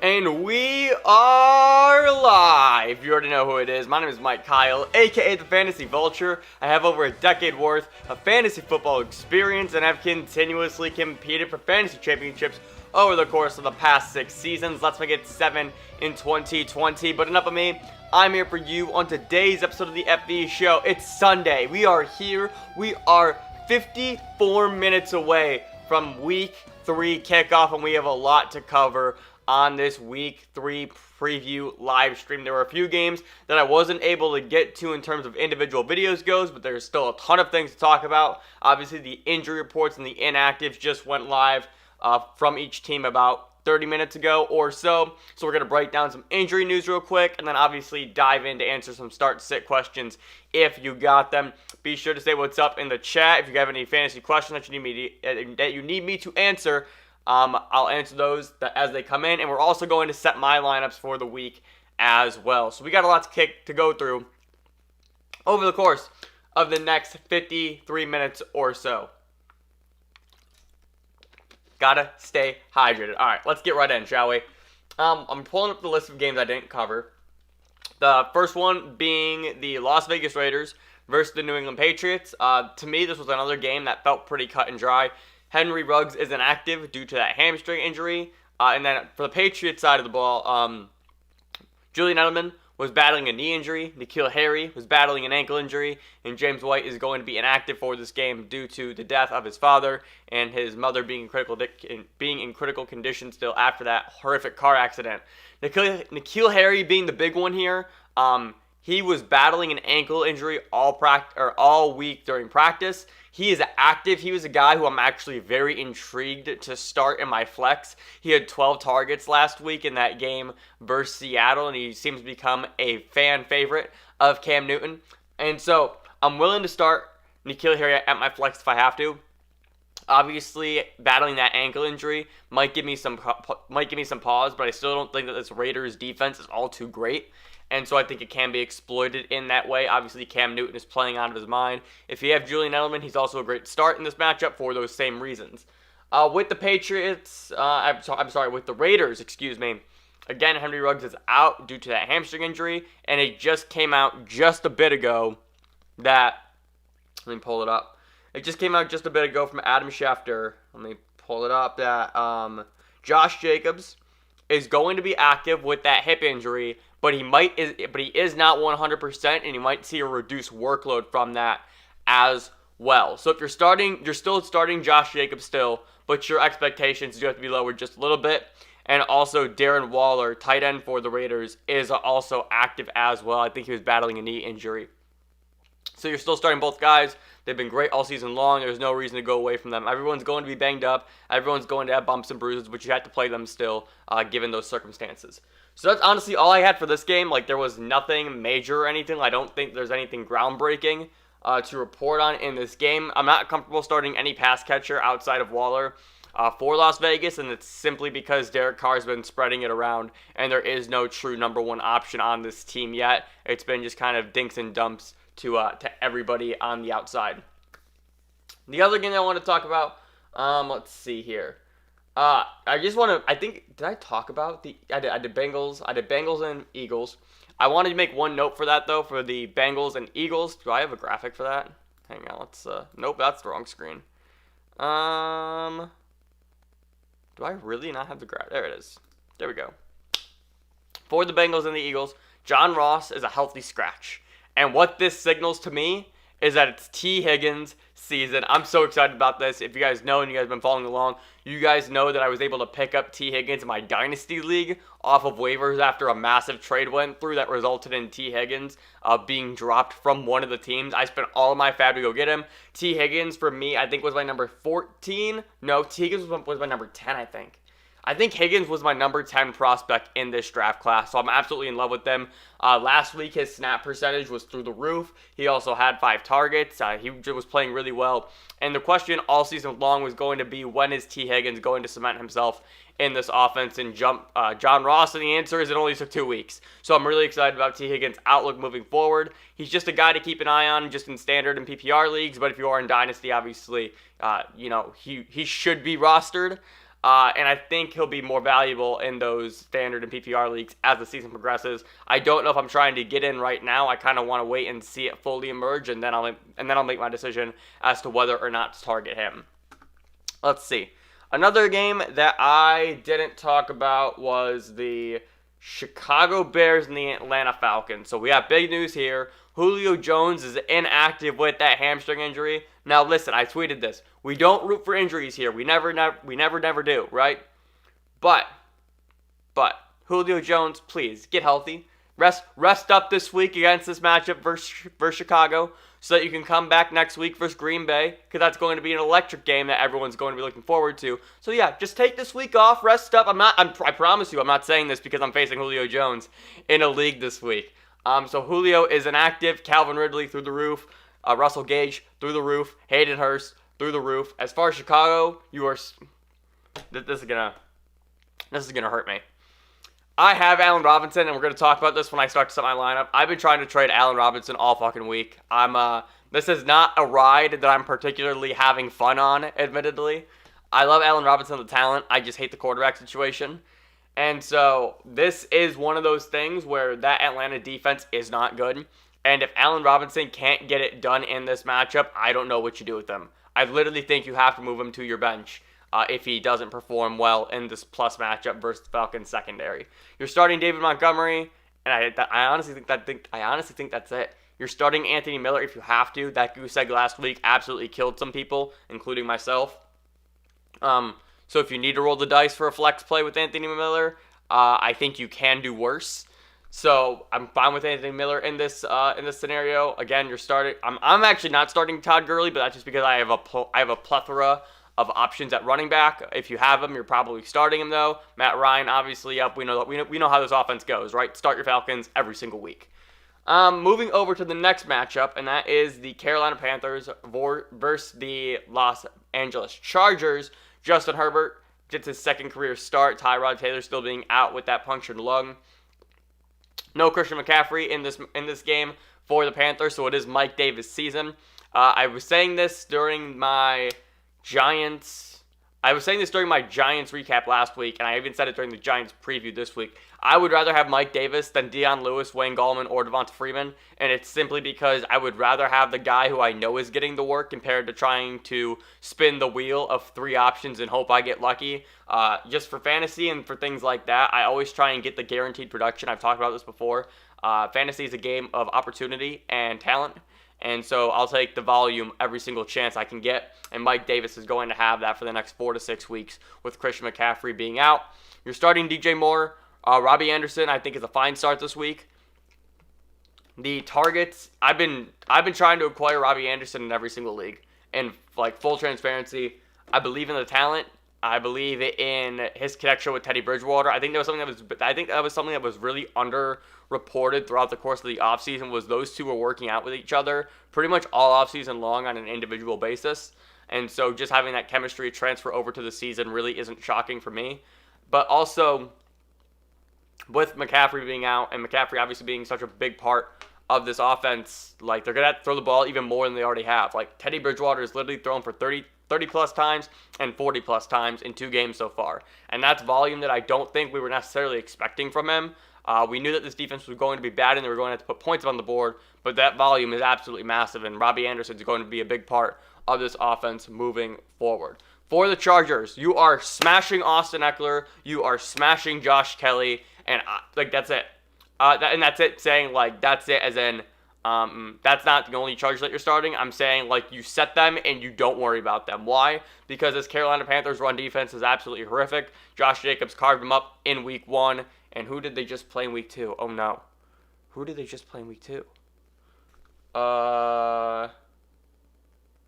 And we are live. You already know who it is. My name is Mike Kyle, aka the Fantasy Vulture. I have over a decade worth of fantasy football experience and have continuously competed for fantasy championships over the course of the past 6 seasons. Let's make it 7 in 2020. But enough of me. I'm here for you on today's episode of the FV Show. It's Sunday. We are here. We are 54 minutes away from Week 3 kickoff, and we have a lot to cover on this Week 3 preview live stream. There were a few games that I wasn't able to get to in terms of individual videos goes, but there's still a ton of things to talk about. Obviously, the injury reports and the inactives just went live from each team about 30 minutes ago or so. So we're going to break down some injury news real quick, and then obviously dive in to answer some start-sit questions if you got them. Be sure to say what's up in the chat. If you have any fantasy questions that you need me to answer, I'll answer those as they come in, and we're also going to set my lineups for the week as well. So we got a lot to go through over the course of the next 53 minutes or so. Gotta stay hydrated. All right, let's get right in, shall we? I'm pulling up the list of games I didn't cover. The first one being the Las Vegas Raiders versus the New England Patriots. To me, this was another game that felt pretty cut and dry. Henry Ruggs is inactive due to that hamstring injury. And then for the Patriots side of the ball, Julian Edelman was battling a knee injury. N'Keal Harry was battling an ankle injury. And James White is going to be inactive for this game due to the death of his father and his mother being in critical condition still after that horrific car accident. N'Keal Harry being the big one here. He was battling an ankle injury all week during practice. He is active. He was a guy who I'm actually very intrigued to start in my flex. He had 12 targets last week in that game versus Seattle, and he seems to become a fan favorite of Cam Newton. And so I'm willing to start N'Keal Harry at my flex if I have to. Obviously, battling that ankle injury might give me some pause, but I still don't think that this Raiders defense is all too great. And so I think it can be exploited in that way. Obviously, Cam Newton is playing out of his mind. If you have Julian Edelman, he's also a great start in this matchup for those same reasons. With the Patriots, with the Raiders, again, Henry Ruggs is out due to that hamstring injury, and it just came out just a bit ago that, let me pull it up. It just came out just a bit ago from Adam Schefter. Let me pull it up that Josh Jacobs is going to be active with that hip injury, but he is not 100%, and you might see a reduced workload from that as well. So if you're still starting Josh Jacobs still, but your expectations do have to be lowered just a little bit. And also Darren Waller, tight end for the Raiders, is also active as well. I think he was battling a knee injury. So you're still starting both guys. They've been great all season long. There's no reason to go away from them. Everyone's going to be banged up. Everyone's going to have bumps and bruises, but you have to play them still, given those circumstances. So that's honestly all I had for this game. Like, there was nothing major or anything. I don't think there's anything groundbreaking to report on in this game. I'm not comfortable starting any pass catcher outside of Waller for Las Vegas, and it's simply because Derek Carr's been spreading it around, and there is no true number one option on this team yet. It's been just kind of dinks and dumps to everybody on the outside. The other game I want to talk about, let's see here. I just want to, I think, did I talk about I did Bengals and Eagles. I wanted to make one note for that, though, for the Bengals and Eagles. Do I have a graphic for that? Hang on, let's, nope, that's the wrong screen. Do I really not have the graphic? There it is. There we go. For the Bengals and the Eagles, John Ross is a healthy scratch. And what this signals to me is that it's T. Higgins season. I'm so excited about this. If you guys know and you guys have been following along, you guys know that I was able to pick up T. Higgins in my Dynasty League off of waivers after a massive trade went through that resulted in T. Higgins being dropped from one of the teams. I spent all of my fab to go get him. T. Higgins, for me, I think was my number 14. No, T. Higgins was my number 10, I think. I think Higgins was my number 10 prospect in this draft class, so I'm absolutely in love with them. Last week, his snap percentage was through the roof. He also had 5 targets. He was playing really well. And the question all season long was going to be, when is T. Higgins going to cement himself in this offense and jump John Ross? And the answer is it only took 2 weeks. So I'm really excited about T. Higgins' outlook moving forward. He's just a guy to keep an eye on just in standard and PPR leagues, but if you are in Dynasty, obviously, he should be rostered. And I think he'll be more valuable in those standard and PPR leagues as the season progresses. I don't know if I'm trying to get in right now. I kind of want to wait and see it fully emerge, and then I'll make my decision as to whether or not to target him. Let's see. Another game that I didn't talk about was the Chicago Bears and the Atlanta Falcons. So we have big news here. Julio Jones is inactive with that hamstring injury. Now listen, I tweeted this. We don't root for injuries here. We never do, right? But Julio Jones, please get healthy. Rest up this week against this matchup versus Chicago, so that you can come back next week versus Green Bay, because that's going to be an electric game that everyone's going to be looking forward to. So yeah, just take this week off, rest up. I promise you, I'm not saying this because I'm facing Julio Jones in a league this week. So Julio is inactive. Calvin Ridley through the roof. Russell Gage through the roof. Hayden Hurst through the roof. As far as Chicago, this is gonna hurt me. I have Allen Robinson, and we're gonna talk about this when I start to set my lineup. I've been trying to trade Allen Robinson all fucking week. This is not a ride that I'm particularly having fun on, admittedly. I love Allen Robinson, the talent. I just hate the quarterback situation. And so this is one of those things where that Atlanta defense is not good. And if Allen Robinson can't get it done in this matchup, I don't know what you do with him. I literally think you have to move him to your bench if he doesn't perform well in this plus matchup versus the Falcons secondary. You're starting David Montgomery, and I honestly think that's it. You're starting Anthony Miller if you have to. That goose egg last week absolutely killed some people, including myself. So if you need to roll the dice for a flex play with Anthony Miller, I think you can do worse. So I'm fine with Anthony Miller in this scenario. Again, you're starting. I'm actually not starting Todd Gurley, but that's just because I have a plethora of options at running back. If you have him, you're probably starting him though. Matt Ryan, obviously up. We know how this offense goes, right? Start your Falcons every single week. Moving over to the next matchup, and that is the Carolina Panthers versus the Los Angeles Chargers. Justin Herbert gets his second career start. Tyrod Taylor still being out with that punctured lung. No Christian McCaffrey in this game for the Panthers, so it is Mike Davis' season. I was saying this during my Giants recap last week, and I even said it during the Giants preview this week. I would rather have Mike Davis than Deion Lewis, Wayne Gallman, or Devonta Freeman, and it's simply because I would rather have the guy who I know is getting the work compared to trying to spin the wheel of 3 options and hope I get lucky. Just for fantasy and for things like that, I always try and get the guaranteed production. I've talked about this before. Fantasy is a game of opportunity and talent. And so I'll take the volume every single chance I can get. And Mike Davis is going to have that for the next 4 to 6 weeks with Christian McCaffrey being out. You're starting DJ Moore. Robbie Anderson, I think, is a fine start this week. The targets, I've been trying to acquire Robbie Anderson in every single league. And like full transparency, I believe in the talent. I believe in his connection with Teddy Bridgewater. I think that was something that was really underreported throughout the course of the offseason, was those two were working out with each other pretty much all offseason long on an individual basis. And so just having that chemistry transfer over to the season really isn't shocking for me. But also, with McCaffrey being out and McCaffrey obviously being such a big part of this offense, like they're going to have to throw the ball even more than they already have. Like Teddy Bridgewater is literally thrown for 30 plus times and 40 plus times in 2 games so far. And that's volume that I don't think we were necessarily expecting from him. We knew that this defense was going to be bad and they were going to have to put points on the board, but that volume is absolutely massive, and Robbie Anderson is going to be a big part of this offense moving forward. For the Chargers, you are smashing Austin Eckler, you are smashing Josh Kelly, and that's it. And that's it, saying like that's it as in that's not the only Chargers that you're starting. I'm saying like you set them and you don't worry about them. Why? Because this Carolina Panthers run defense is absolutely horrific. Josh Jacobs carved them up in week 1. And who did they just play in week 2? Oh no. Who did they just play in week 2?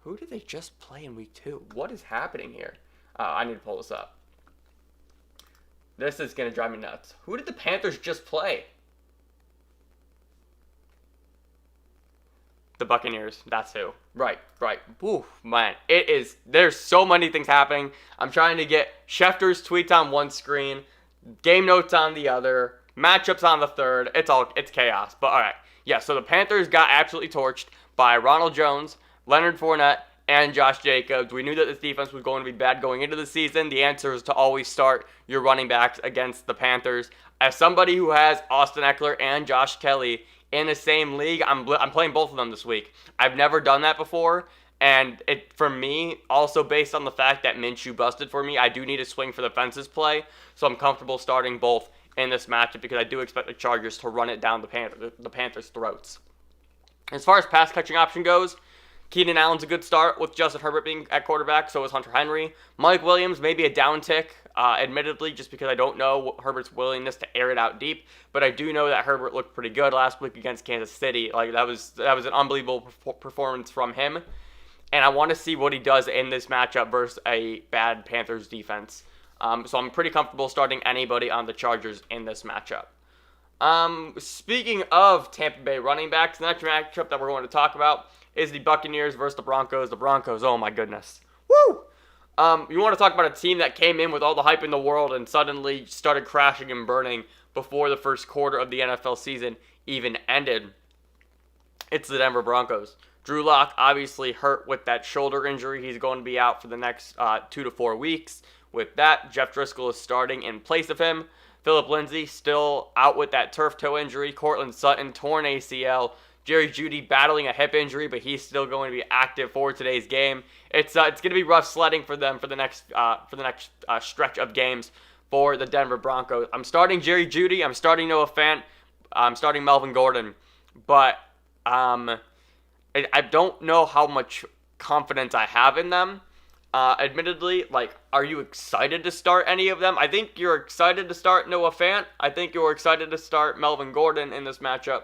Who did they just play in week 2? What is happening here? I need to pull this up. This is going to drive me nuts. Who did the Panthers just play? The Buccaneers. That's who. Right. Ooh, man. There's so many things happening. I'm trying to get Schefter's tweets on one screen, game notes on the other, matchups on the third. It's chaos. But all right. Yeah, so the Panthers got absolutely torched by Ronald Jones, Leonard Fournette, and Josh Jacobs. We knew that this defense was going to be bad going into the season. The answer is to always start your running backs against the Panthers. As somebody who has Austin Eckler and Josh Kelly in the same league, I'm playing both of them this week. I've never done that before, and it for me, also based on the fact that Minshew busted for me, I do need a swing for the fences play, so I'm comfortable starting both in this matchup because I do expect the Chargers to run it down the Panthers' throats. As far as pass catching option goes, Keenan Allen's a good start with Justin Herbert being at quarterback, so is Hunter Henry. Mike Williams may be a down tick, admittedly, just because I don't know Herbert's willingness to air it out deep, but I do know that Herbert looked pretty good last week against Kansas City. Like that was an unbelievable performance from him, and I want to see what he does in this matchup versus a bad Panthers defense. So I'm pretty comfortable starting anybody on the Chargers in this matchup. Speaking of Tampa Bay running backs, the next matchup that we're going to talk about is the Buccaneers versus the Broncos. The Broncos, oh my goodness. Woo! You want to talk about a team that came in with all the hype in the world and suddenly started crashing and burning before the first quarter of the NFL season even ended. It's the Denver Broncos. Drew Lock obviously hurt with that shoulder injury. He's going to be out for the next 2 to 4 weeks. With that, Jeff Driscoll is starting in place of him. Phillip Lindsay still out with that turf toe injury. Cortland Sutton torn ACL. Jerry Jeudy battling a hip injury, but he's still going to be active for today's game. It's going to be rough sledding for them for the next stretch of games for the Denver Broncos. I'm starting Jerry Jeudy. I'm starting Noah Fant. I'm starting Melvin Gordon, but I don't know how much confidence I have in them. Admittedly, are you excited to start any of them? I think you're excited to start Noah Fant. I think you're excited to start Melvin Gordon in this matchup.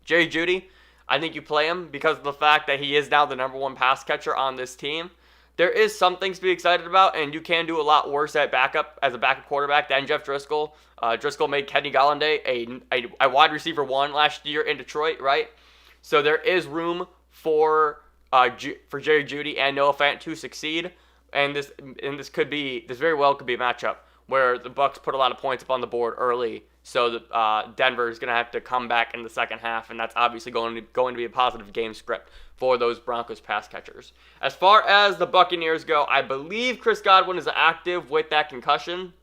Jerry Jeudy, I think you play him because of the fact that he is now the number 1 pass catcher on this team. There is some things to be excited about, and you can do a lot worse as a backup quarterback than Jeff Driscoll. Driscoll made Kenny Golladay a wide receiver 1 last year in Detroit, right? So there is room for Jerry Jeudy and Noah Fant to succeed, and this very well could be a matchup where the Bucs put a lot of points up on the board early, so that Denver is going to have to come back in the second half, and that's obviously going to be a positive game script for those Broncos pass catchers. As far as the Buccaneers go, I believe Chris Godwin is active with that concussion.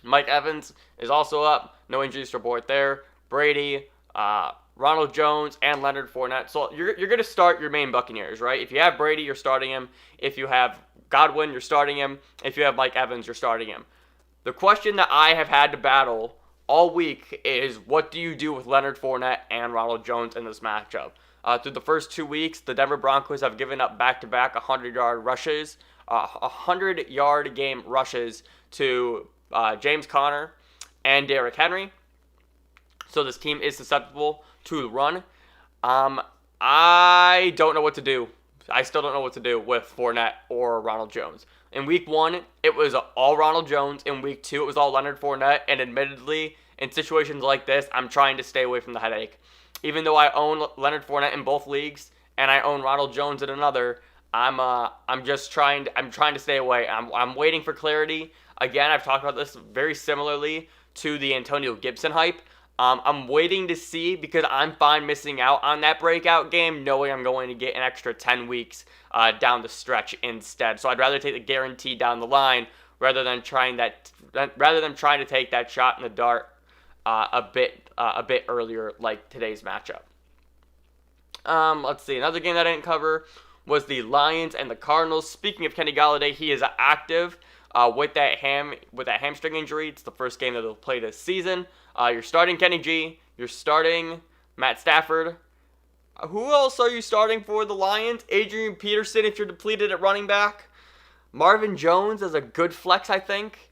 Mike Evans is also up. No injuries to report there. Brady, Ronald Jones, and Leonard Fournette. So you're going to start your main Buccaneers, right? If you have Brady, you're starting him. If you have Godwin, you're starting him. If you have Mike Evans, you're starting him. The question that I have had to battle all week is, what do you do with Leonard Fournette and Ronald Jones in this matchup? Through the first 2 weeks, the Denver Broncos have given up back-to-back 100-yard rushes, 100-yard game rushes to James Conner and Derrick Henry. So this team is susceptible to the run. I don't know what to do. I still don't know what to do with Fournette or Ronald Jones. In week 1, it was all Ronald Jones. In week 2, it was all Leonard Fournette. And admittedly, in situations like this, I'm trying to stay away from the headache. Even though I own Leonard Fournette in both leagues and I own Ronald Jones in another, I'm trying to stay away. I'm waiting for clarity. Again, I've talked about this very similarly to the Antonio Gibson hype. I'm waiting to see because I'm fine missing out on that breakout game, knowing I'm going to get an extra 10 weeks down the stretch instead. So I'd rather take the guarantee down the line rather than trying to take that shot in the dark a bit earlier, like today's matchup. Let's see. Another game that I didn't cover was the Lions and the Cardinals. Speaking of Kenny Golladay, he is active with that hamstring injury. It's the first game that they'll play this season. You're starting Kenny G. You're starting Matt Stafford. Who else are you starting for the Lions? Adrian Peterson if you're depleted at running back. Marvin Jones is a good flex, I think.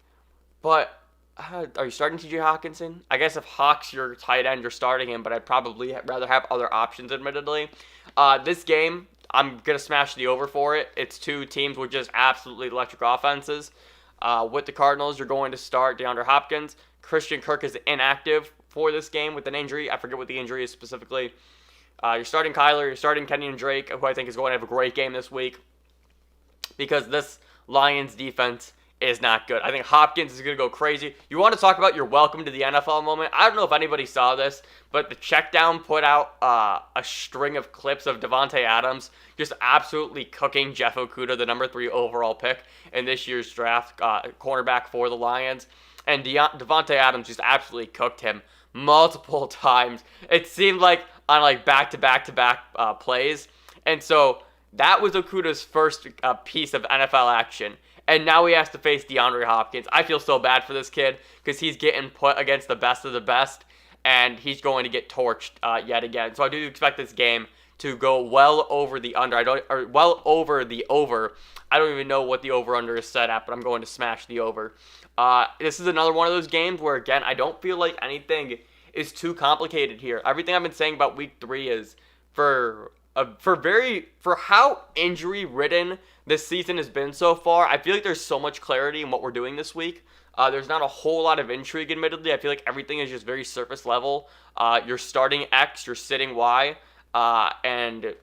But are you starting TJ Hawkinson? I guess if Hawk's your tight end, you're starting him, but I'd probably rather have other options, admittedly. This game, I'm going to smash the over for it. It's two teams with just absolutely electric offenses. With the Cardinals, you're going to start DeAndre Hopkins. Christian Kirk is inactive for this game with an injury. I forget what the injury is specifically. You're starting Kyler. You're starting Kenyon Drake, who I think is going to have a great game this week because this Lions defense is not good. I think Hopkins is going to go crazy. You want to talk about your welcome to the NFL moment? I don't know if anybody saw this, but the Checkdown put out a string of clips of Davante Adams just absolutely cooking Jeff Okudah, the number 3 overall pick in this year's draft, cornerback for the Lions. And Davante Adams just absolutely cooked him multiple times. It seemed like on back-to-back plays. And so that was Okudah's first piece of NFL action. And now he has to face DeAndre Hopkins. I feel so bad for this kid because he's getting put against the best of the best. And he's going to get torched yet again. So I do expect this game to go well over the under. Well over the over. I don't even know what the over-under is set at, but I'm going to smash the over. This is another one of those games where, again, I don't feel like anything is too complicated here. Everything I've been saying about week 3 is for how injury-ridden this season has been so far. I feel like there's so much clarity in what we're doing this week. There's not a whole lot of intrigue, admittedly. I feel like everything is just very surface level. You're starting X, you're sitting Y, and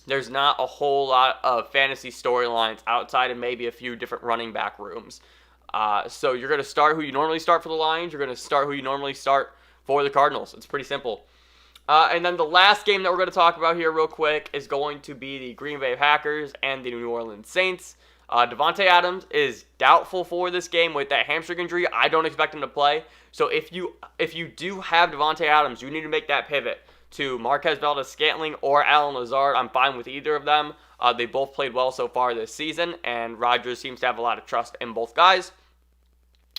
there's not a whole lot of fantasy storylines outside of maybe a few different running back rooms. So you're going to start who you normally start for the Lions. You're going to start who you normally start for the Cardinals. It's pretty simple. And then the last game that we're going to talk about here real quick is going to be the Green Bay Packers and the New Orleans Saints. Davante Adams is doubtful for this game with that hamstring injury. I don't expect him to play. So if you do have Davante Adams, you need to make that pivot to Marquez Valdes-Scantling or Allen Lazard. I'm fine with either of them. They both played well so far this season, and Rodgers seems to have a lot of trust in both guys.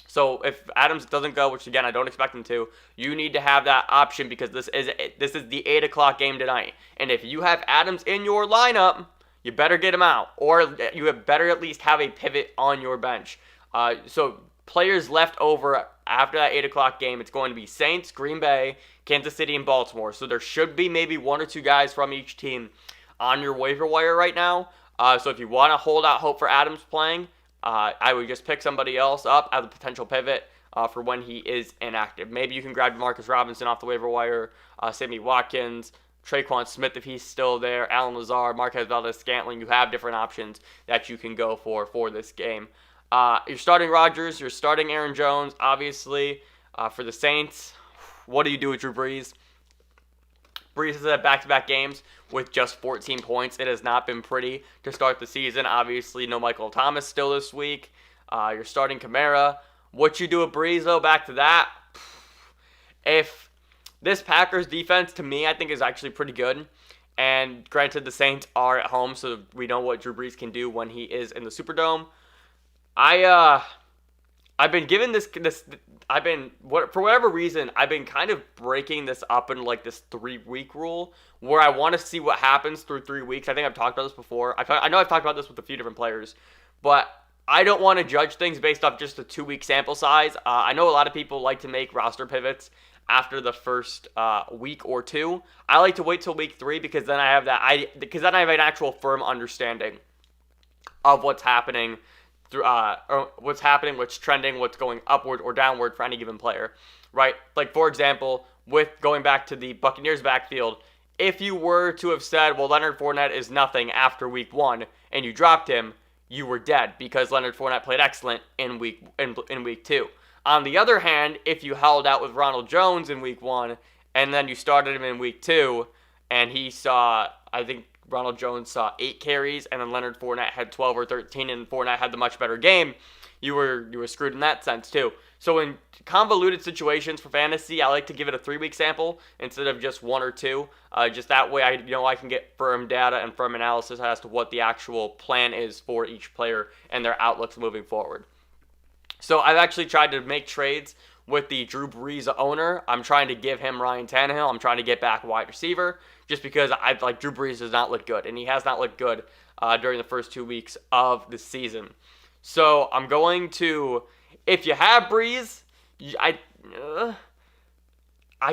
So if Adams doesn't go, which again I don't expect him to, you need to have that option because this is the 8 o'clock game tonight. And if you have Adams in your lineup, you better get him out, or you have better at least have a pivot on your bench. So players left over after that 8 o'clock game, it's going to be Saints, Green Bay, Kansas City, and Baltimore. So there should be maybe 1 or 2 guys from each team on your waiver wire right now. So if you want to hold out hope for Adams playing, I would just pick somebody else up as a potential pivot for when he is inactive. Maybe you can grab Marcus Robinson off the waiver wire, Sammy Watkins, Traquan Smith if he's still there, Allen Lazard, Marquez Valdes-Scantling. You have different options that you can go for this game. You're starting Rodgers. You're starting Aaron Jones, obviously. For the Saints, what do you do with Drew Brees? Brees has had back-to-back games with just 14 points. It has not been pretty to start the season. Obviously, no Michael Thomas still this week. You're starting Kamara. What you do with Brees, though, back to that. If this Packers defense, to me, I think is actually pretty good. And granted, the Saints are at home, so we know what Drew Brees can do when he is in the Superdome. I've been given for whatever reason, I've been kind of breaking this up in like this 3-week rule where I want to see what happens through 3 weeks. I think I've talked about this before. I know I've talked about this with a few different players, but I don't want to judge things based off just a 2-week sample size. I know a lot of people like to make roster pivots after the first week or two. I like to wait till week 3 because then I have an actual firm understanding of what's happening through or what's happening, what's trending, what's going upward or downward for any given player, right? Like for example, with going back to the Buccaneers backfield, if you were to have said, well, Leonard Fournette is nothing after week 1 and you dropped him, you were dead because Leonard Fournette played excellent in week 2. On the other hand, if you held out with Ronald Jones in week 1 and then you started him in week 2 and he saw, I think Ronald Jones saw 8 carries and then Leonard Fournette had 12 or 13 and Fournette had the much better game, you were screwed in that sense too. So in convoluted situations for fantasy, I like to give it a 3-week sample instead of just 1 or 2. Just that way I can get firm data and firm analysis as to what the actual plan is for each player and their outlooks moving forward. So I've actually tried to make trades with the Drew Brees owner. I'm trying to give him Ryan Tannehill. I'm trying to get back a wide receiver just because Drew Brees does not look good, and he has not looked good during the first 2 weeks of the season. So I'm going to, if you have Brees, I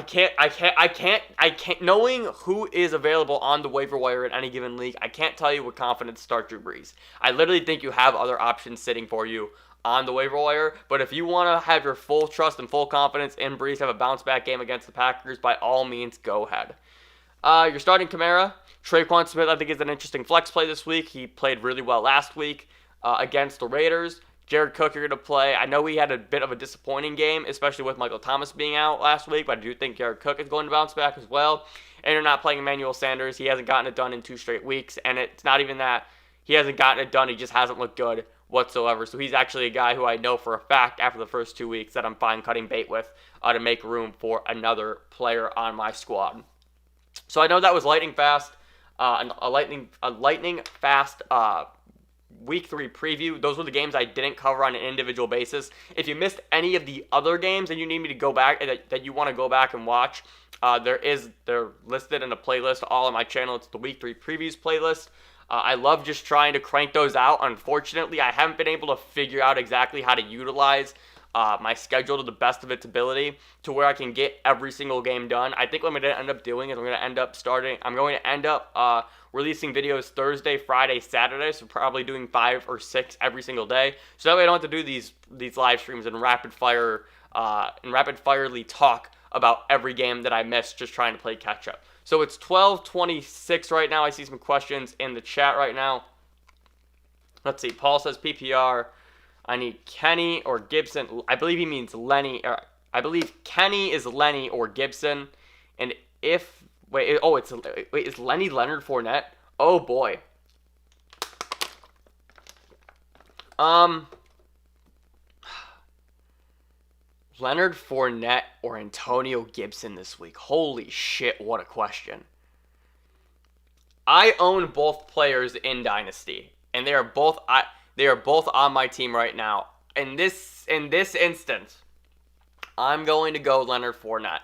can't, knowing who is available on the waiver wire in any given league, I can't tell you with confidence start Drew Brees. I literally think you have other options sitting for you on the waiver wire, but if you want to have your full trust and full confidence in Brees, have a bounce back game against the Packers, by all means, go ahead. You're starting Kamara. Treys Smith, I think, is an interesting flex play this week. He played really well last week against the Raiders. Jared Cook, you're going to play. I know he had a bit of a disappointing game, especially with Michael Thomas being out last week, but I do think Jared Cook is going to bounce back as well. And you're not playing Emmanuel Sanders. He hasn't gotten it done in 2 straight weeks, and it's not even that he hasn't gotten it done. He just hasn't looked good whatsoever. So he's actually a guy who I know for a fact after the first 2 weeks that I'm fine cutting bait with to make room for another player on my squad. So I know that was lightning fast, a lightning fast Week 3 preview. Those were the games I didn't cover on an individual basis. If you missed any of the other games and you need me to go back, that you want to go back and watch, they're listed in a playlist all on my channel. It's the Week 3 previews playlist. I love just trying to crank those out. Unfortunately, I haven't been able to figure out exactly how to utilize my schedule to the best of its ability to where I can get every single game done. I think what I'm going to end up doing is I'm going to end up releasing videos Thursday, Friday, Saturday, so probably doing 5 or 6 every single day. So that way I don't have to do these live streams and rapid firely talk about every game that I missed just trying to play catch up. So it's 12:26 right now. I see some questions in the chat right now. Let's see. Paul says PPR. I need Kenny or Gibson. I believe he means Lenny. I believe Kenny is Lenny or Gibson. And is Lenny Leonard Fournette? Oh boy. Leonard Fournette or Antonio Gibson this week? Holy shit, what a question. I own both players in Dynasty, and they are both on my team right now. In this instance, I'm going to go Leonard Fournette.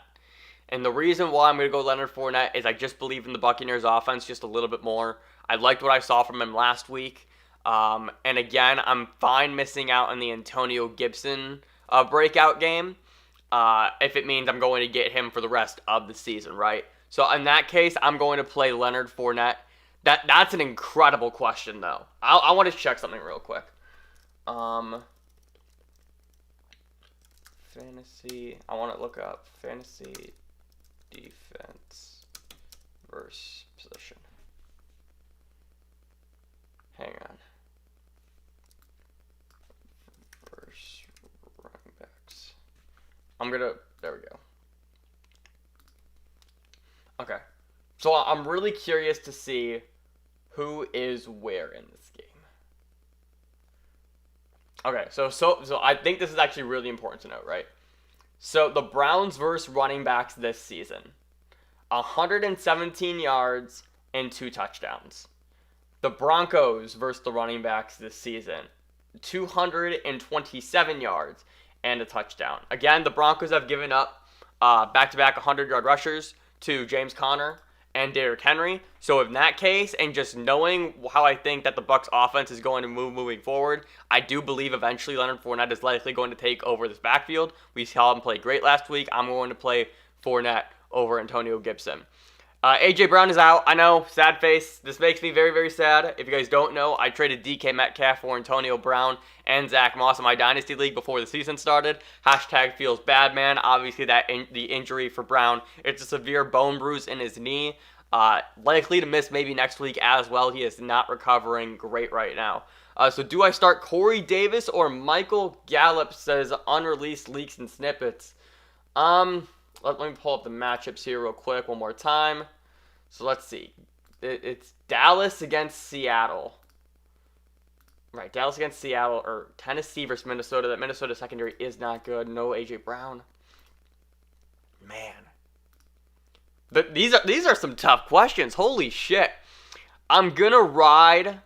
And the reason why I'm going to go Leonard Fournette is I just believe in the Buccaneers offense just a little bit more. I liked what I saw from him last week. And again, I'm fine missing out on the Antonio Gibson breakout game if it means I'm going to get him for the rest of the season, right? So in that case, I'm going to play Leonard Fournette. That's an incredible question, though. I want to check something real quick. Fantasy. I want to look up fantasy defense versus position. Hang on. Versus running backs. There we go. Okay. So I'm really curious to see who is where in this game. Okay, so I think this is actually really important to note, right? So the Browns versus running backs this season. 117 yards and 2 touchdowns. The Broncos versus the running backs this season. 227 yards and a touchdown. Again, the Broncos have given up back-to-back 100-yard rushers to James Conner and Derrick Henry. So in that case, and just knowing how I think that the Bucs offense is going to move moving forward, I do believe eventually Leonard Fournette is likely going to take over this backfield. We saw him play great last week. I'm going to play Fournette over Antonio Gibson. A.J. Brown is out. I know, sad face. This makes me very, very sad. If you guys don't know, I traded DK Metcalf for Antonio Brown and Zach Moss in my Dynasty League before the season started. Hashtag feels bad, man. Obviously, the injury for Brown, it's a severe bone bruise in his knee. Likely to miss maybe next week as well. He is not recovering great right now. So do I start Corey Davis or Michael Gallup, says unreleased leaks and snippets. Let me pull up the matchups here real quick one more time. So let's see. It's Dallas against Seattle. Right, Dallas against Seattle, or Tennessee versus Minnesota. That Minnesota secondary is not good. No A.J. Brown. Man. But these are some tough questions. Holy shit. I'm gonna ride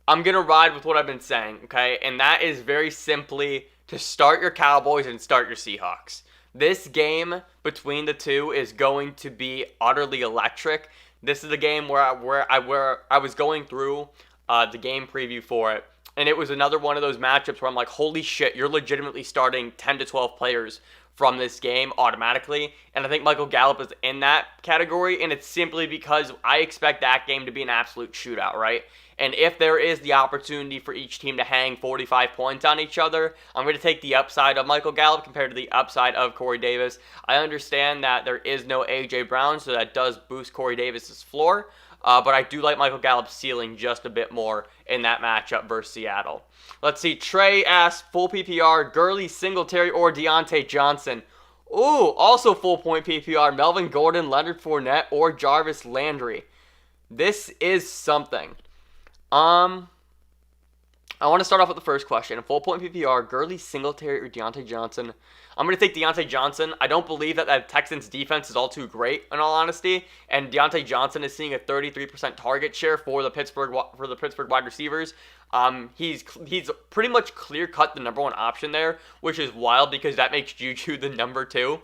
with what I've been saying, okay? And that is very simply to start your Cowboys and start your Seahawks. This game between the two is going to be utterly electric. This is the game where I was going through the game preview for it, and it was another one of those matchups where I'm like, holy shit, you're legitimately starting 10 to 12 players from this game automatically, and I think Michael Gallup is in that category, and it's simply because I expect that game to be an absolute shootout, right? And if there is the opportunity for each team to hang 45 points on each other, I'm going to take the upside of Michael Gallup compared to the upside of Corey Davis. I understand that there is no A.J. Brown, so that does boost Corey Davis's floor, but I do like Michael Gallup's ceiling just a bit more in that matchup versus Seattle. Let's see, Trey asks, full PPR, Gurley, Singletary, or Deontay Johnson. Ooh, also full point PPR, Melvin Gordon, Leonard Fournette, or Jarvis Landry. This is something. I want to start off with the first question. A full point PPR, Gurley, Singletary, or Deontay Johnson. I'm going to take Deontay Johnson. I don't believe that Texans defense is all too great, in all honesty. And Deontay Johnson is seeing a 33% target share for the Pittsburgh wide receivers. He's pretty much clear cut the number one option there, which is wild because that makes Juju the number two.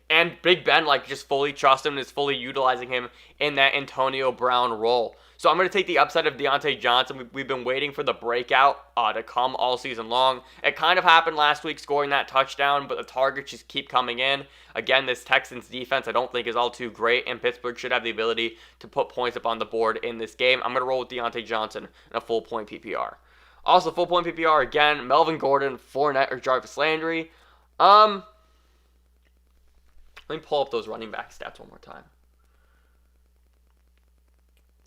And Big Ben just fully trusts him and is fully utilizing him in that Antonio Brown role. So I'm going to take the upside of Deontay Johnson. We've been waiting for the breakout to come all season long. It kind of happened last week scoring that touchdown, but the targets just keep coming in. Again, this Texans defense I don't think is all too great, and Pittsburgh should have the ability to put points up on the board in this game. I'm going to roll with Deontay Johnson in a full point PPR. Also, full point PPR, again, Melvin Gordon, Fournette, or Jarvis Landry. Let me pull up those running back stats one more time.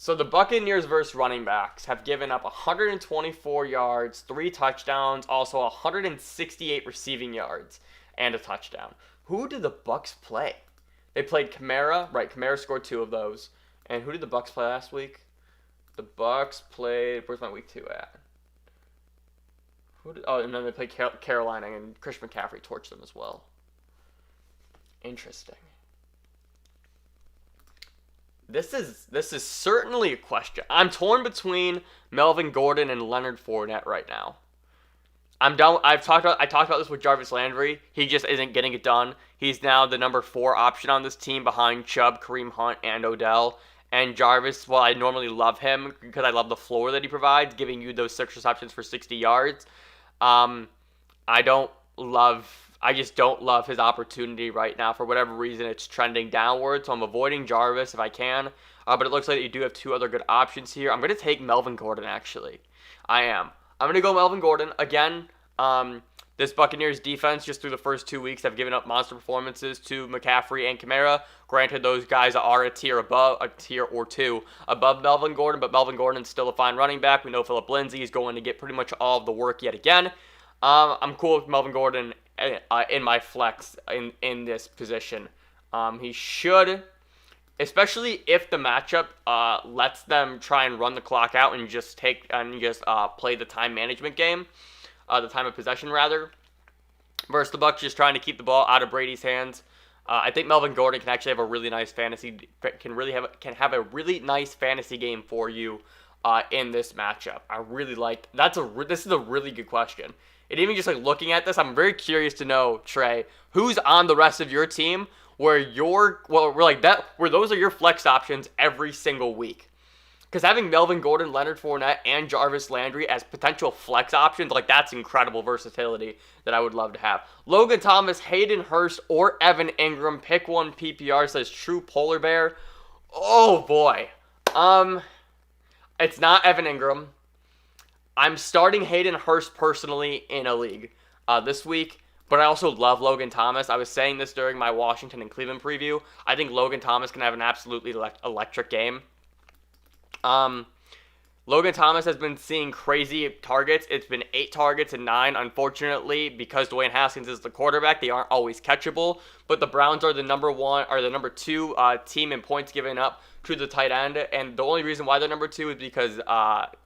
So the Buccaneers versus running backs have given up 124 yards, 3 touchdowns, also 168 receiving yards, and a touchdown. Who did the Bucs play? They played Kamara. Right, Kamara scored 2 of those. And who did the Bucs play last week? The Bucs played... Where's my week 2 at? And then they played Carolina, and Christian McCaffrey torched them as well. Interesting. This is certainly a question. I'm torn between Melvin Gordon and Leonard Fournette right now. I'm done. I talked about this with Jarvis Landry. He just isn't getting it done. He's now the number 4 option on this team behind Chubb, Kareem Hunt, and Odell. And Jarvis, while I normally love him because I love the floor that he provides, giving you those 6 receptions for 60 yards, I just don't love his opportunity right now. For whatever reason, it's trending downward, so I'm avoiding Jarvis if I can. But it looks like you do have 2 other good options here. I'm going to take Melvin Gordon, actually. I am. I'm going to go Melvin Gordon. Again, this Buccaneers defense, just through the first 2 weeks, have given up monster performances to McCaffrey and Kamara. Granted, those guys are a tier or 2 above Melvin Gordon, but Melvin Gordon's still a fine running back. We know Phillip Lindsay is going to get pretty much all of the work yet again. I'm cool with Melvin Gordon in my flex in this position. He should, especially if the matchup lets them try and run the clock out and just play the time management game, the time of possession rather, versus the Bucs just trying to keep the ball out of Brady's hands. I think Melvin Gordon can actually have a really nice fantasy game for you in this matchup? I really like this is a really good question. And even just like looking at this, I'm very curious to know, Trey, who's on the rest of your team where where those are your flex options every single week. Because having Melvin Gordon, Leonard Fournette, and Jarvis Landry as potential flex options, like that's incredible versatility that I would love to have. Logan Thomas, Hayden Hurst, or Evan Ingram. Pick one PPR, says True Polar Bear. Oh boy. It's not Evan Ingram. I'm starting Hayden Hurst personally in a league this week, but I also love Logan Thomas. I was saying this during my Washington and Cleveland preview. I think Logan Thomas can have an absolutely electric game. Logan Thomas has been seeing crazy targets. It's been 8 targets and 9. Unfortunately, because Dwayne Haskins is the quarterback, they aren't always catchable. But the Browns are the number 2 team in points given up to the tight end. And the only reason why they're number 2 is because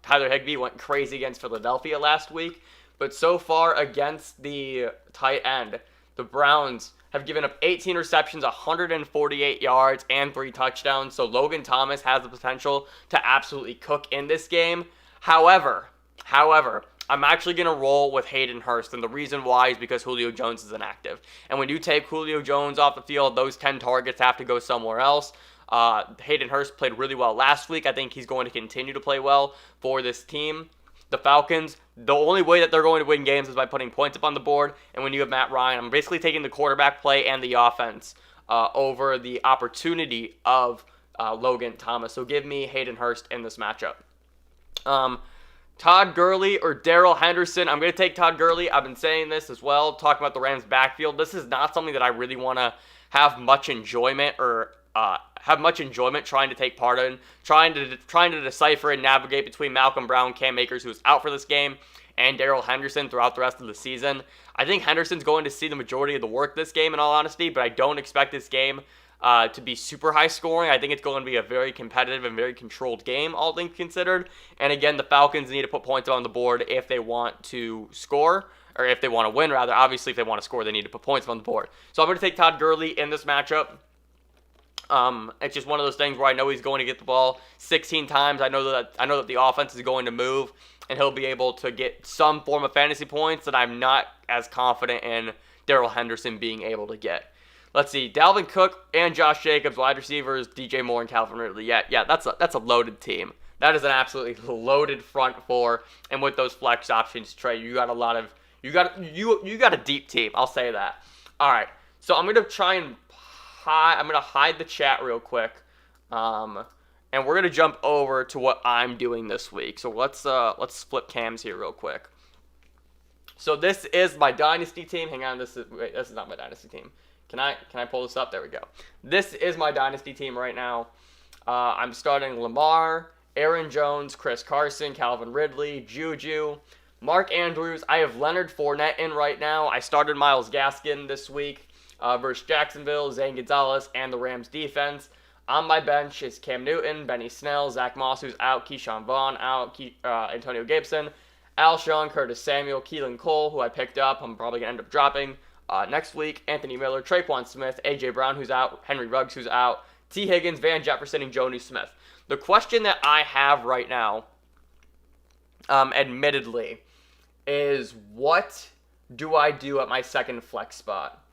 Tyler Higbee went crazy against Philadelphia last week. But so far against the tight end, the Browns have given up 18 receptions, 148 yards, and 3 touchdowns. So Logan Thomas has the potential to absolutely cook in this game. However, I'm actually going to roll with Hayden Hurst, and the reason why is because Julio Jones is inactive. And when you take Julio Jones off the field, those 10 targets have to go somewhere else. Hayden Hurst played really well last week. I think he's going to continue to play well for this team. The Falcons, the only way that they're going to win games is by putting points up on the board. And when you have Matt Ryan, I'm basically taking the quarterback play and the offense over the opportunity of Logan Thomas. So give me Hayden Hurst in this matchup. Todd Gurley or Darrell Henderson. I'm going to take Todd Gurley. I've been saying this as well, talking about the Rams' backfield. This is not something that I really want to have much enjoyment trying to take part in, trying to decipher and navigate between Malcolm Brown, Cam Akers, who's out for this game, and Darrell Henderson throughout the rest of the season. I think Henderson's going to see the majority of the work this game, in all honesty, but I don't expect this game to be super high scoring. I think it's going to be a very competitive and very controlled game, all things considered. And again, the Falcons need to put points on the board if they want to score, or if they want to win, rather. Obviously, if they want to score, they need to put points on the board. So I'm going to take Todd Gurley in this matchup. It's just one of those things where I know he's going to get the ball 16 times. I know that the offense is going to move, and he'll be able to get some form of fantasy points that I'm not as confident in Darrell Henderson being able to get. Let's see, Dalvin Cook and Josh Jacobs, wide receivers, DJ Moore and Calvin Ridley. Yeah, that's a loaded team. That is an absolutely loaded front four, and with those flex options, Trey, you got a deep team. I'll say that. All right, so I'm gonna hide the chat real quick, and we're gonna jump over to what I'm doing this week. So let's flip cams here real quick. So this is my dynasty team. Hang on, this is not my dynasty team. Can I pull this up? There we go. This is my dynasty team right now. I'm starting Lamar, Aaron Jones, Chris Carson, Calvin Ridley, Juju, Mark Andrews. I have Leonard Fournette in right now. I started Myles Gaskin this week versus Jacksonville, Zane Gonzalez, and the Rams defense. On my bench is Cam Newton, Benny Snell, Zach Moss, who's out, Keyshawn Vaughn out, Antonio Gibson, Alshon, Curtis Samuel, Keelan Cole, who I picked up. I'm probably going to end up dropping next week. Anthony Miller, Traquan Smith, A.J. Brown, who's out, Henry Ruggs, who's out, T. Higgins, Van Jefferson, and Jonnu Smith. The question that I have right now, admittedly, is what do I do at my second flex spot?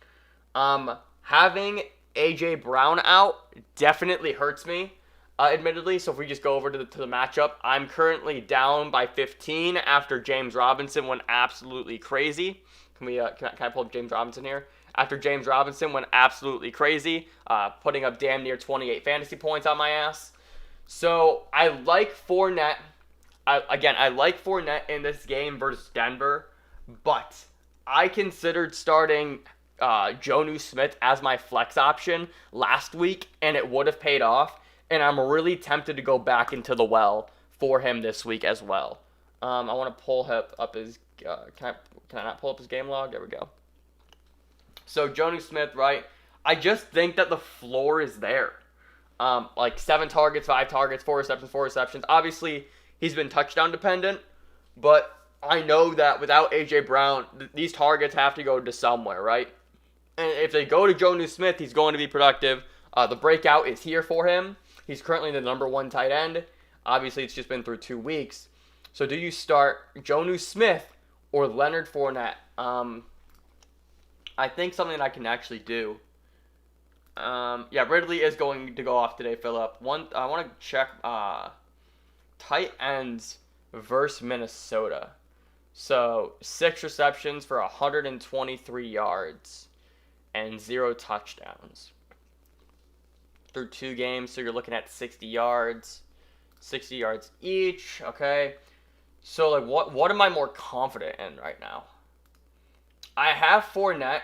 Having A.J. Brown out definitely hurts me, admittedly. So if we just go over to the matchup, I'm currently down by 15 after James Robinson went absolutely crazy. Can I pull up James Robinson here? After James Robinson went absolutely crazy, putting up damn near 28 fantasy points on my ass. So I like Fournette. I like Fournette in this game versus Denver, but I considered starting Jonnu Smith as my flex option last week, and it would have paid off. And I'm really tempted to go back into the well for him this week as well. I want to pull up his. Can I not pull up his game log? There we go. So Jonnu Smith, right? I just think that the floor is there. Like 7 targets, 5 targets, 4 receptions. Obviously, he's been touchdown dependent, but I know that without A.J. Brown, these targets have to go to somewhere, right? And if they go to Jonnu Smith, he's going to be productive. The breakout is here for him. He's currently the number 1 tight end. Obviously, it's just been through 2 weeks. So do you start Jonnu Smith or Leonard Fournette? I think something that I can actually do. Yeah, Ridley is going to go off today, Philip. I want to check tight ends versus Minnesota. So 6 receptions for 123 yards and 0 touchdowns through 2 games. So you're looking at 60 yards each. Okay. So like, what am I more confident in right now? I have Fournette,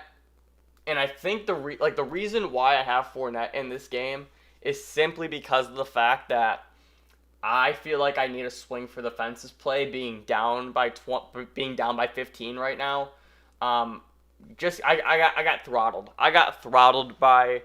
and I think the reason why I have Fournette in this game is simply because of the fact that I feel like I need a swing for the fences play, being down by 15 right now. I got throttled. I got throttled by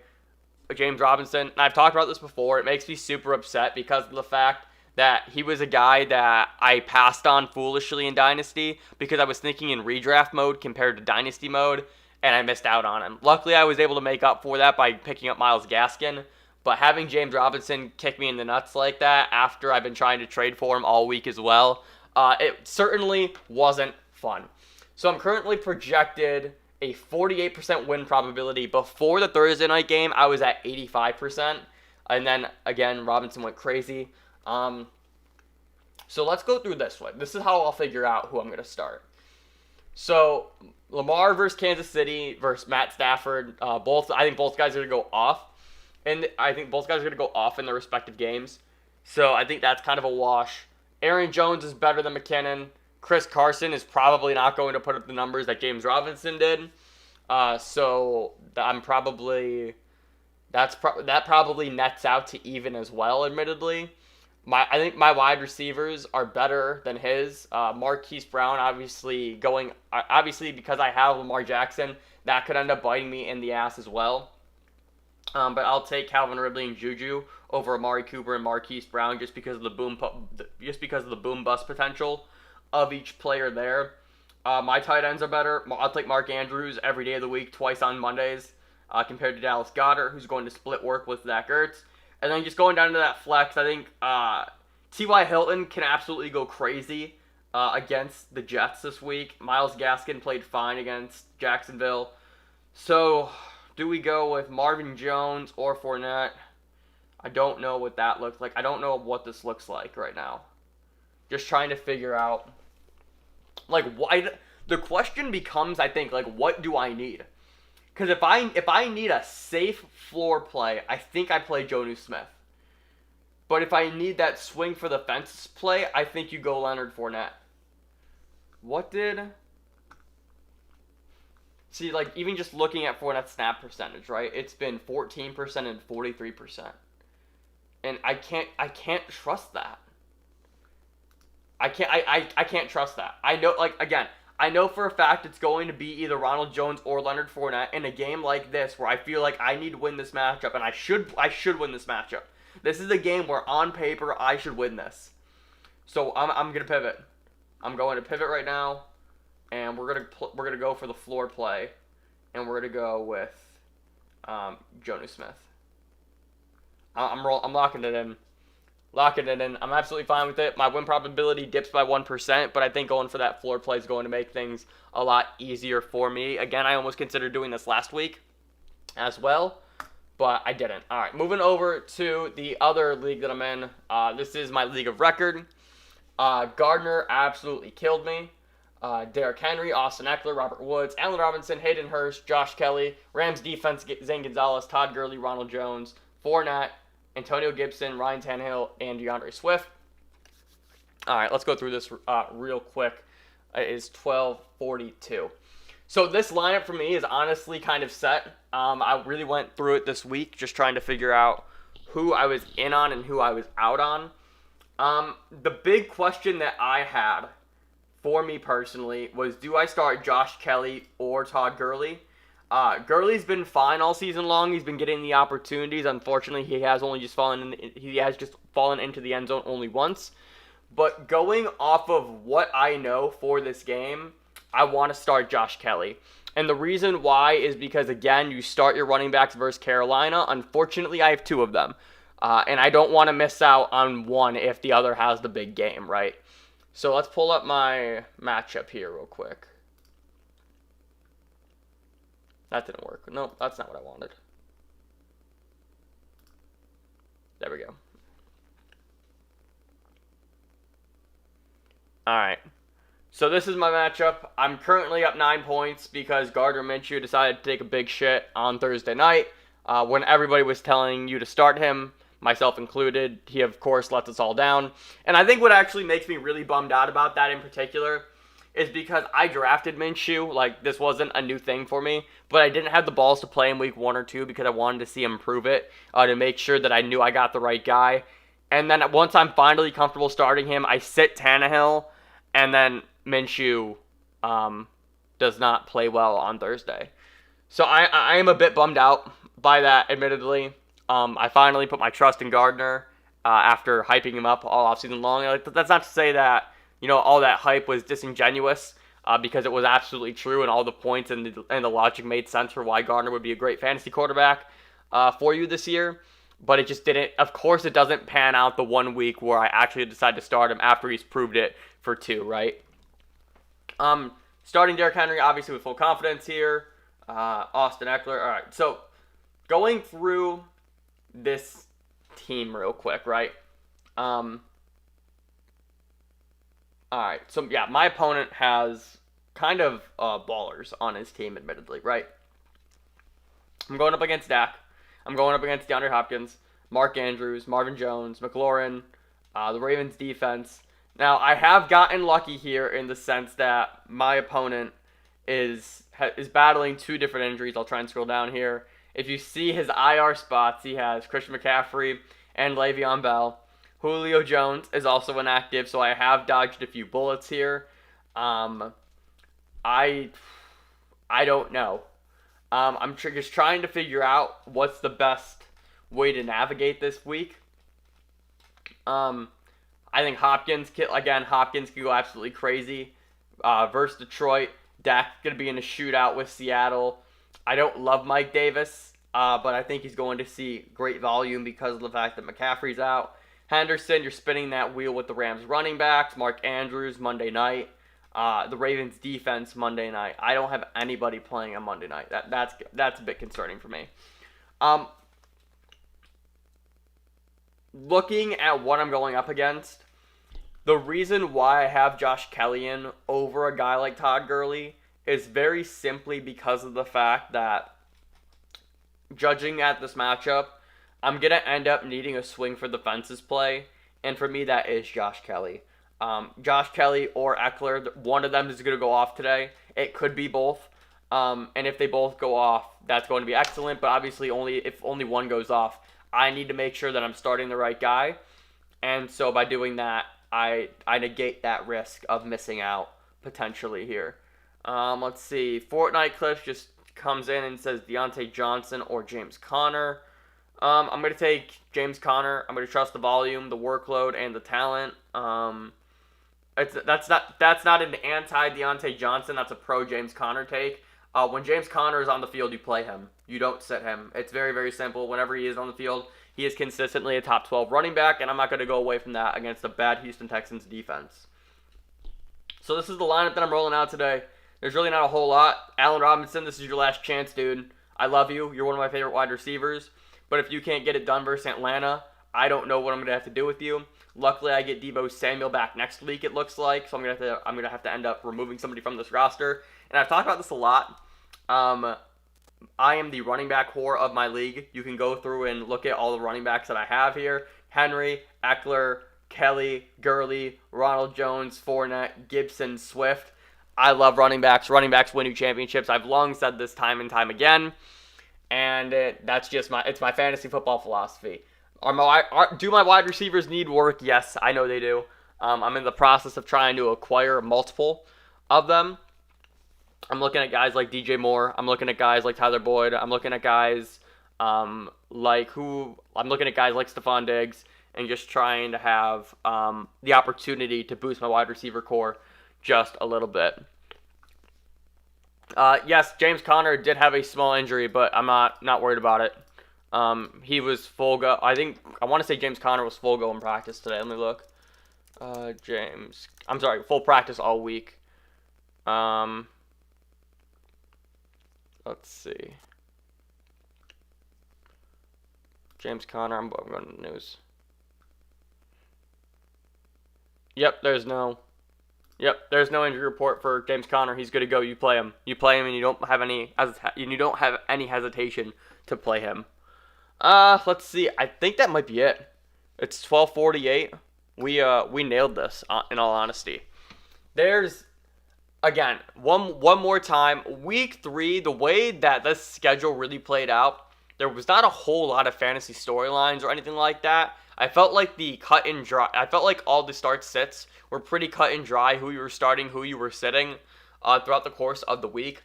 James Robinson, and I've talked about this before. It makes me super upset because of the fact that he was a guy that I passed on foolishly in Dynasty because I was thinking in redraft mode compared to Dynasty mode, and I missed out on him. Luckily, I was able to make up for that by picking up Myles Gaskin, but having James Robinson kick me in the nuts like that after I've been trying to trade for him all week as well, it certainly wasn't fun. So I'm currently projected a 48% win probability. Before the Thursday night game, I was at 85%, and then, again, Robinson went crazy. So let's go through this one. This is how I'll figure out who I'm going to start. So Lamar versus Kansas City versus Matt Stafford. I think both guys are going to go off. And I think both guys are going to go off in their respective games. So I think that's kind of a wash. Aaron Jones is better than McKinnon. Chris Carson is probably not going to put up the numbers that James Robinson did. So I'm probably... that probably nets out to even as well, admittedly. I think my wide receivers are better than his. Marquise Brown, obviously because I have Lamar Jackson, that could end up biting me in the ass as well. But I'll take Calvin Ridley and Juju over Amari Cooper and Marquise Brown just because of the boom bust potential of each player there. My tight ends are better. I'll take Mark Andrews every day of the week, twice on Mondays, compared to Dallas Goedert, who's going to split work with Zach Ertz. And then just going down to that flex, I think T.Y. Hilton can absolutely go crazy against the Jets this week. Myles Gaskin played fine against Jacksonville. So, do we go with Marvin Jones or Fournette? I don't know what that looks like. I don't know what this looks like right now. Just trying to figure out, like, why. The question becomes, I think, like, what do I need? Because if I need a safe floor play, I think I play Jonnu Smith. But if I need that swing for the fences play, I think you go Leonard Fournette. See, like, even just looking at Fournette's snap percentage, right? It's been 14% and 43%. And I can't trust that. I can't trust that. I know, like, again, I know for a fact it's going to be either Ronald Jones or Leonard Fournette in a game like this where I feel like I need to win this matchup, and I should win this matchup. This is a game where on paper I should win this. So I'm gonna pivot. I'm going to pivot right now, and we're gonna go for the floor play, and we're gonna go with Jonnu Smith. I'm locking it in. I'm absolutely fine with it. My win probability dips by 1%, but I think going for that floor play is going to make things a lot easier for me. Again, I almost considered doing this last week as well, but I didn't. All right, moving over to the other league that I'm in. This is my league of record. Gardner absolutely killed me. Derrick Henry, Austin Eckler, Robert Woods, Allen Robinson, Hayden Hurst, Josh Kelly, Rams defense, Zane Gonzalez, Todd Gurley, Ronald Jones, Fournette, Antonio Gibson, Ryan Tannehill, and DeAndre Swift. All right, let's go through this real quick. It is 12:42. So this lineup for me is honestly kind of set. I really went through it this week just trying to figure out who I was in on and who I was out on. The big question that I had for me personally was, do I start Josh Kelly or Todd Gurley? Gurley's been fine all season long. He's been getting the opportunities. Unfortunately, he has just fallen into the end zone only once. But going off of what I know for this game, I want to start Josh Kelly. And the reason why is because, again, you start your running backs versus Carolina. Unfortunately, I have 2 of them. And I don't want to miss out on one if the other has the big game, right? So let's pull up my matchup here real quick. That didn't work. No, that's not what I wanted. There we go. All right. So this is my matchup. I'm currently up 9 points because Gardner Minshew decided to take a big shit on Thursday night when everybody was telling you to start him, myself included. He, of course, lets us all down. And I think what actually makes me really bummed out about that in particular is because I drafted Minshew. Like, this wasn't a new thing for me, but I didn't have the balls to play in week 1 or 2 because I wanted to see him prove it to make sure that I knew I got the right guy. And then once I'm finally comfortable starting him, I sit Tannehill, and then Minshew does not play well on Thursday. So I am a bit bummed out by that, admittedly. I finally put my trust in Gardner after hyping him up all offseason long. Like, that's not to say that, all that hype was disingenuous because it was absolutely true, and all the points and the logic made sense for why Gardner would be a great fantasy quarterback for you this year. But it just didn't. Of course, it doesn't pan out the 1 week where I actually decide to start him after he's proved it for 2, right? Starting Derrick Henry, obviously with full confidence here. Austin Eckler. All right, so going through this team real quick, right? All right, so yeah, my opponent has kind of ballers on his team, admittedly, right? I'm going up against Dak. I'm going up against DeAndre Hopkins, Mark Andrews, Marvin Jones, McLaurin, the Ravens defense. Now, I have gotten lucky here in the sense that my opponent is battling 2 different injuries. I'll try and scroll down here. If you see his IR spots, he has Christian McCaffrey and Le'Veon Bell. Julio Jones is also inactive, so I have dodged a few bullets here. I don't know. I'm just trying to figure out what's the best way to navigate this week. I think Hopkins can go absolutely crazy versus Detroit. Dak's going to be in a shootout with Seattle. I don't love Mike Davis, but I think he's going to see great volume because of the fact that McCaffrey's out. Henderson, you're spinning that wheel with the Rams running backs. Mark Andrews, Monday night. The Ravens defense, Monday night. I don't have anybody playing on Monday night. That's a bit concerning for me. Looking at what I'm going up against, the reason why I have Josh Kelly in over a guy like Todd Gurley is very simply because of the fact that, judging at this matchup, I'm going to end up needing a swing for the fences play, and for me that is Josh Kelly. Josh Kelly or Eckler, one of them is going to go off today. It could be both, and if they both go off, that's going to be excellent, but obviously if only one goes off, I need to make sure that I'm starting the right guy, and so by doing that, I negate that risk of missing out potentially here. Let's see. Fortnite Cliff just comes in and says Deontay Johnson or James Conner. I'm going to take James Conner. I'm going to trust the volume, the workload, and the talent. That's not an anti-Deontay Johnson. That's a pro-James Conner take. When James Conner is on the field, you play him. You don't sit him. It's very, very simple. Whenever he is on the field, he is consistently a top 12 running back, and I'm not going to go away from that against a bad Houston Texans defense. So this is the lineup that I'm rolling out today. There's really not a whole lot. Allen Robinson, this is your last chance, dude. I love you. You're one of my favorite wide receivers. But if you can't get it done versus Atlanta, I don't know what I'm going to have to do with you. Luckily, I get Deebo Samuel back next week, it looks like. So I'm going to have to end up removing somebody from this roster. And I've talked about this a lot. I am the running back whore of my league. You can go through and look at all the running backs that I have here. Henry, Eckler, Kelly, Gurley, Ronald Jones, Fournette, Gibson, Swift. I love running backs. Running backs win you championships. I've long said this time and time again. And that's just it's my fantasy football philosophy. Do my wide receivers need work? Yes, I know they do. I'm in the process of trying to acquire multiple of them. I'm looking at guys like DJ Moore. I'm looking at guys like Tyler Boyd. I'm looking at guys like Stephon Diggs, and just trying to have the opportunity to boost my wide receiver core just a little bit. Yes, James Conner did have a small injury, but I'm not worried about it. He was full go. I want to say James Conner was full go in practice today. Let me look. I'm sorry, full practice all week. Let's see. James Conner, I'm going to the news. Yep, there's no injury report for James Conner. He's good to go. You play him, and you don't have any hesitation to play him. Let's see. I think that might be it. It's 12:48. We nailed this. In all honesty, there's again one more time. Week 3, the way that this schedule really played out, there was not a whole lot of fantasy storylines or anything like that. I felt like all the start sits were pretty cut and dry. Who you were starting, who you were sitting, throughout the course of the week.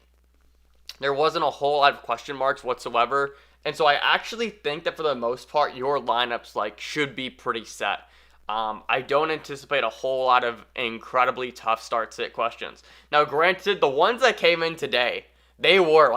There wasn't a whole lot of question marks whatsoever. And so I actually think that for the most part, your lineups should be pretty set. I don't anticipate a whole lot of incredibly tough start-sit questions. Now, granted, the ones that came in today, they were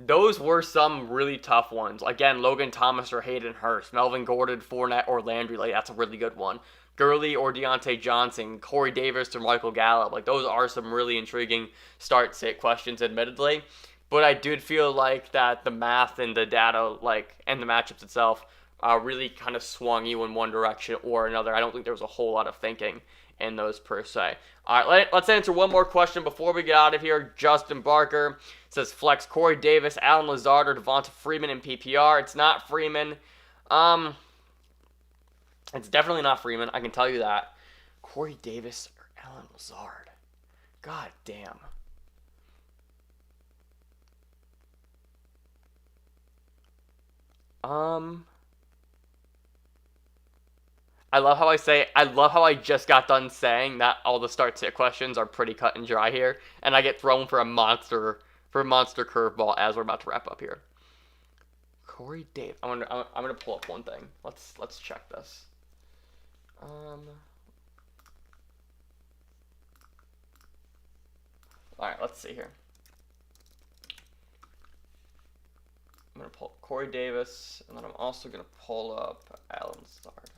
those were some really tough ones. Again, Logan Thomas or Hayden Hurst, Melvin Gordon, Fournette or Landry, that's a really good one. Gurley or Deontay Johnson, Corey Davis or Michael Gallup, those are some really intriguing start-sit questions, admittedly. But I did feel like that the math and the data, and the matchups itself, really kind of swung you in one direction or another. I don't think there was a whole lot of thinking in those per se. All right, let's answer one more question before we get out of here. Justin Barker says flex Corey Davis, Allen Lazard, or Devonta Freeman in PPR. It's not Freeman. It's definitely not Freeman. I can tell you that. Corey Davis or Allen Lazard. God damn. I love how I just got done saying that all the start-sit questions are pretty cut and dry here, and I get thrown for a monster curveball as we're about to wrap up here. Corey Davis. I'm gonna pull up one thing. Let's check this. All right, let's see here. I'm going to pull Corey Davis, and then I'm also going to pull up Allen Lazard.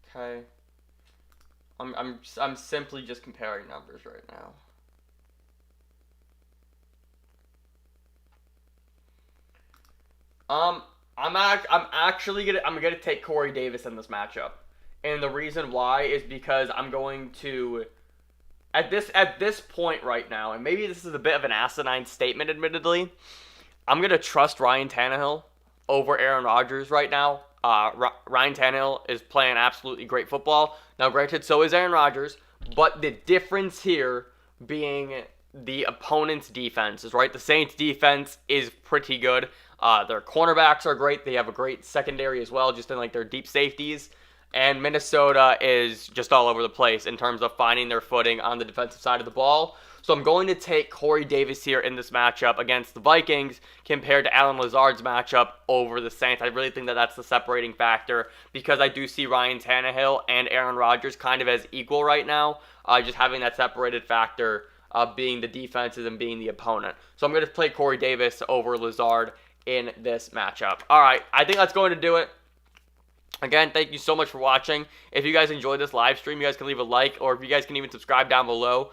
Okay. I'm simply just comparing numbers right now. I'm gonna take Corey Davis in this matchup, and the reason why is because I'm going to. At this point right now, and maybe this is a bit of an asinine statement, admittedly, I'm going to trust Ryan Tannehill over Aaron Rodgers right now. Ryan Tannehill is playing absolutely great football. Now, granted, so is Aaron Rodgers, but the difference here being the opponent's defense is right. The Saints' defense is pretty good. Their cornerbacks are great. They have a great secondary as well, just in their deep safeties. And Minnesota is just all over the place in terms of finding their footing on the defensive side of the ball. So I'm going to take Corey Davis here in this matchup against the Vikings compared to Allen Lazard's matchup over the Saints. I really think that that's the separating factor because I do see Ryan Tannehill and Aaron Rodgers kind of as equal right now, just having that separated factor of being the defenses and being the opponent. So I'm going to play Corey Davis over Lazard in this matchup. All right, I think that's going to do it. Again, thank you so much for watching. If you guys enjoyed this live stream, you guys can leave a like, or if you guys can even subscribe down below.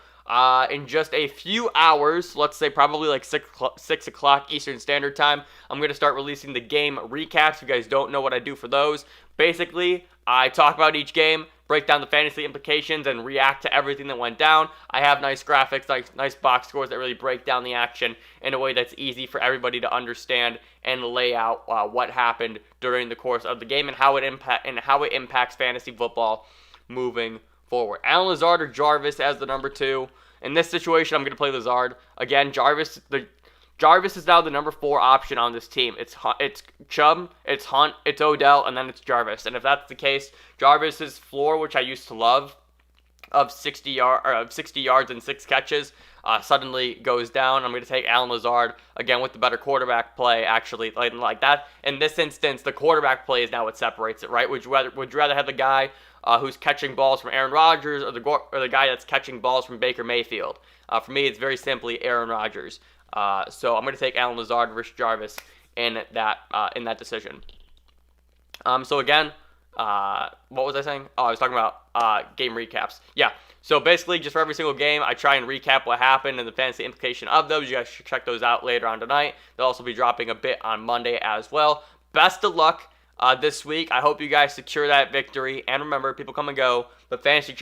In just a few hours, let's say probably 6 o'clock Eastern Standard Time, I'm going to start releasing the game recaps. If you guys don't know what I do for those, basically, I talk about each game, break down the fantasy implications, and react to everything that went down. I have nice graphics, nice box scores that really break down the action in a way that's easy for everybody to understand and lay out what happened during the course of the game and how it impacts fantasy football moving forward. Allen Lazard or Jarvis as the number 2. In this situation, I'm going to play Lazard. Again, Jarvis is now the number 4 option on this team. It's Chubb, it's Hunt, it's Odell, and then it's Jarvis. And if that's the case, Jarvis's floor, which I used to love, of 60 yards and 6 catches, suddenly goes down. I'm going to take Allen Lazard, again, with the better quarterback play, actually, like that. In this instance, the quarterback play is now what separates it, right? Would you rather have the guy who's catching balls from Aaron Rodgers, or the guy that's catching balls from Baker Mayfield. For me, it's very simply Aaron Rodgers. So I'm going to take Allen Lazard versus Jarvis in that decision. So again, what was I saying? Oh, I was talking about game recaps. Yeah. So basically, just for every single game, I try and recap what happened and the fantasy implication of those. You guys should check those out later on tonight. They'll also be dropping a bit on Monday as well. Best of luck this week. I hope you guys secure that victory. And remember, people come and go, but fantasy